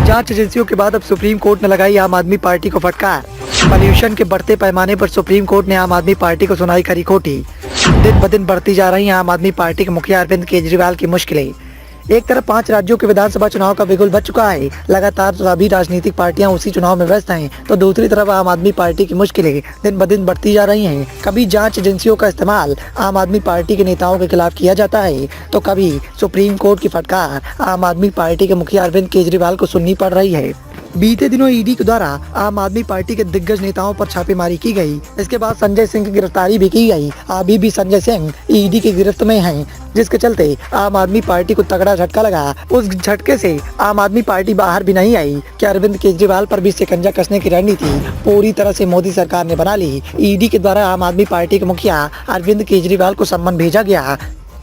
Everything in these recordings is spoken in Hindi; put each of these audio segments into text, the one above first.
जांच एजेंसियों के बाद अब सुप्रीम कोर्ट ने लगाई आम आदमी पार्टी को फटकार। पॉल्यूशन के बढ़ते पैमाने पर सुप्रीम कोर्ट ने आम आदमी पार्टी को सुनाई खरी खोटी। दिन ब दिन बढ़ती जा रही हैं आम आदमी पार्टी के मुखिया अरविंद केजरीवाल की मुश्किलें। एक तरफ 5 राज्यों के विधानसभा चुनाव का बिगुल बज चुका है, लगातार सभी राजनीतिक पार्टियां उसी चुनाव में व्यस्त हैं, तो दूसरी तरफ आम आदमी पार्टी की मुश्किलें दिन ब दिन बढ़ती जा रही हैं। कभी जांच एजेंसियों का इस्तेमाल आम आदमी पार्टी के नेताओं के खिलाफ किया जाता है, तो कभी सुप्रीम कोर्ट की फटकार आम आदमी पार्टी के मुखिया अरविंद केजरीवाल को सुननी पड़ रही है। बीते दिनों ईडी के द्वारा आम आदमी पार्टी के दिग्गज नेताओं पर छापेमारी की गई। इसके बाद संजय सिंह की गिरफ्तारी भी की गई। अभी भी संजय सिंह ईडी की गिरफ्त में हैं, जिसके चलते आम आदमी पार्टी को तगड़ा झटका लगा। उस झटके से आम आदमी पार्टी बाहर भी नहीं आई कि अरविंद केजरीवाल पर भी शिकंजा कसने की रणनीति पूरी तरह से मोदी सरकार ने बना ली। ईडी के द्वारा आम आदमी पार्टी के मुखिया अरविंद केजरीवाल को सम्मन भेजा गया।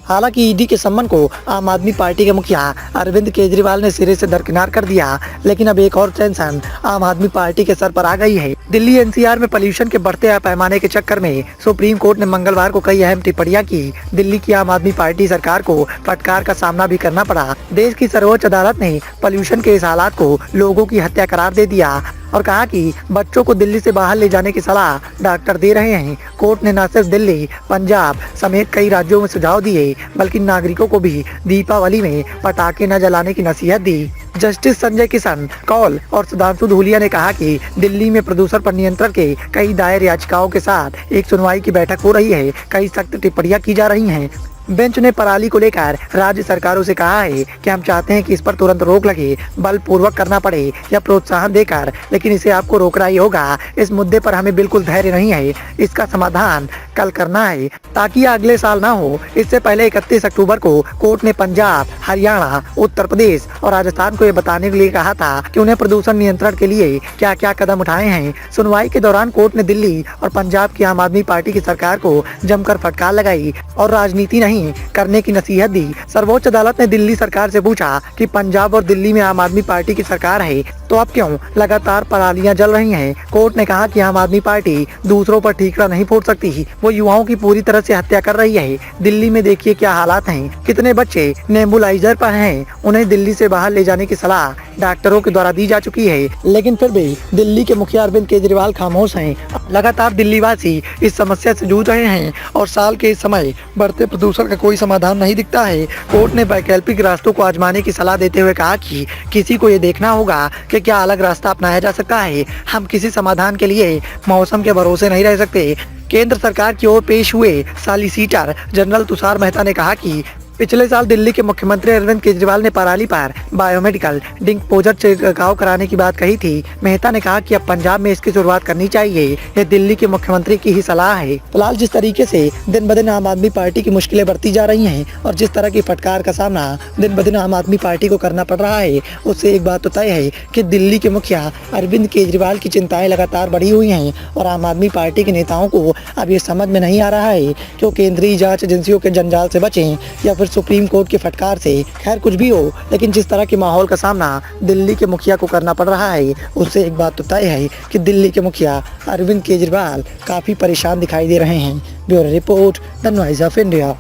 हालांकि ईडी के सम्मन को आम आदमी पार्टी के मुखिया अरविंद केजरीवाल ने सिरे से दरकिनार कर दिया, लेकिन अब एक और टेंशन आम आदमी पार्टी के सर पर आ गई है। दिल्ली एनसीआर में पॉल्यूशन के बढ़ते पैमाने के चक्कर में सुप्रीम कोर्ट ने मंगलवार को कई अहम टिप्पणियां की। दिल्ली की आम आदमी पार्टी सरकार को फटकार का सामना भी करना पड़ा। देश की सर्वोच्च अदालत ने पॉल्यूशन के इस हालात को लोगों की हत्या करार दे दिया और कहा कि बच्चों को दिल्ली से बाहर ले जाने की सलाह डॉक्टर दे रहे हैं। कोर्ट ने न सिर्फ दिल्ली, पंजाब समेत कई राज्यों में सुझाव दिए, बल्कि नागरिकों को भी दीपावली में पटाखे न जलाने की नसीहत दी। जस्टिस संजय किशन कौल और सुधांशु धूलिया ने कहा कि दिल्ली में प्रदूषण पर नियंत्रण के कई दायर याचिकाओं के साथ एक सुनवाई की बैठक हो रही है। कई सख्त टिप्पणियां की जा रही हैं। बेंच ने पराली को लेकर राज्य सरकारों से कहा है कि हम चाहते हैं कि इस पर तुरंत रोक लगे, बलपूर्वक करना पड़े या प्रोत्साहन देकर, लेकिन इसे आपको रोकना ही होगा। इस मुद्दे पर हमें बिल्कुल धैर्य नहीं है। इसका समाधान कल करना है ताकि अगले साल ना हो। इससे पहले 31 अक्टूबर को कोर्ट ने पंजाब, हरियाणा, उत्तर प्रदेश और राजस्थान को ये बताने के लिए कहा था कि उन्हें प्रदूषण नियंत्रण के लिए क्या क्या कदम उठाए हैं। सुनवाई के दौरान कोर्ट ने दिल्ली और पंजाब की आम आदमी पार्टी की सरकार को जमकर फटकार लगाई और राजनीति नहीं करने की नसीहत दी। सर्वोच्च अदालत ने दिल्ली सरकार से पूछा कि पंजाब और दिल्ली में आम आदमी पार्टी की सरकार है, तो अब क्यों लगातार परालियां जल रही हैं। कोर्ट ने कहा कि आम आदमी पार्टी दूसरों पर ठीकरा नहीं फोड़ सकती, वो युवाओं की पूरी तरह से हत्या कर रही है। दिल्ली में देखिए क्या हालात हैं, कितने बच्चे नेबुलाइजर पर हैं। उन्हें दिल्ली से बाहर ले जाने की सलाह डॉक्टरों के द्वारा दी जा चुकी है, लेकिन फिर भी दिल्ली के मुखिया अरविंद केजरीवाल खामोश हैं। लगातार दिल्ली वासी इस समस्या से जूझ रहे हैं और साल के इस समय बढ़ते प्रदूषण का कोई समाधान नहीं दिखता है। कोर्ट ने वैकल्पिक रास्तों को आजमाने की सलाह देते हुए कहा कि किसी को ये देखना होगा कि क्या अलग रास्ता अपनाया जा सकता है। हम किसी समाधान के लिए मौसम के भरोसे नहीं रह सकते। केंद्र सरकार की ओर पेश हुए सॉलिसिटर जनरल तुषार मेहता ने कहा कि पिछले साल दिल्ली के मुख्यमंत्री अरविंद केजरीवाल ने पराली पर बायोमेडिकल डिस्पोजल छिड़काव कराने की बात कही थी। मेहता ने कहा कि अब पंजाब में इसकी शुरुआत करनी चाहिए। यह दिल्ली के मुख्यमंत्री की ही सलाह है। फिलहाल जिस तरीके से दिन ब दिन आम आदमी पार्टी की मुश्किलें बढ़ती जा रही हैं और जिस तरह की फटकार का सामना दिन ब दिन आम आदमी पार्टी को करना पड़ रहा है, उससे एक बात तो तय है कि दिल्ली के मुखिया अरविंद केजरीवाल की चिंताएं लगातार बढ़ी हुई हैं और आम आदमी पार्टी के नेताओं को अब ये समझ में नहीं आ रहा है कि वो केंद्रीय जाँच एजेंसियों के जंजाल से बचें या फिर सुप्रीम कोर्ट की फटकार से। खैर कुछ भी हो, लेकिन जिस तरह के माहौल का सामना दिल्ली के मुखिया को करना पड़ रहा है, उससे एक बात तो तय है कि दिल्ली के मुखिया अरविंद केजरीवाल काफी परेशान दिखाई दे रहे हैं। Bureau report, the noise of India.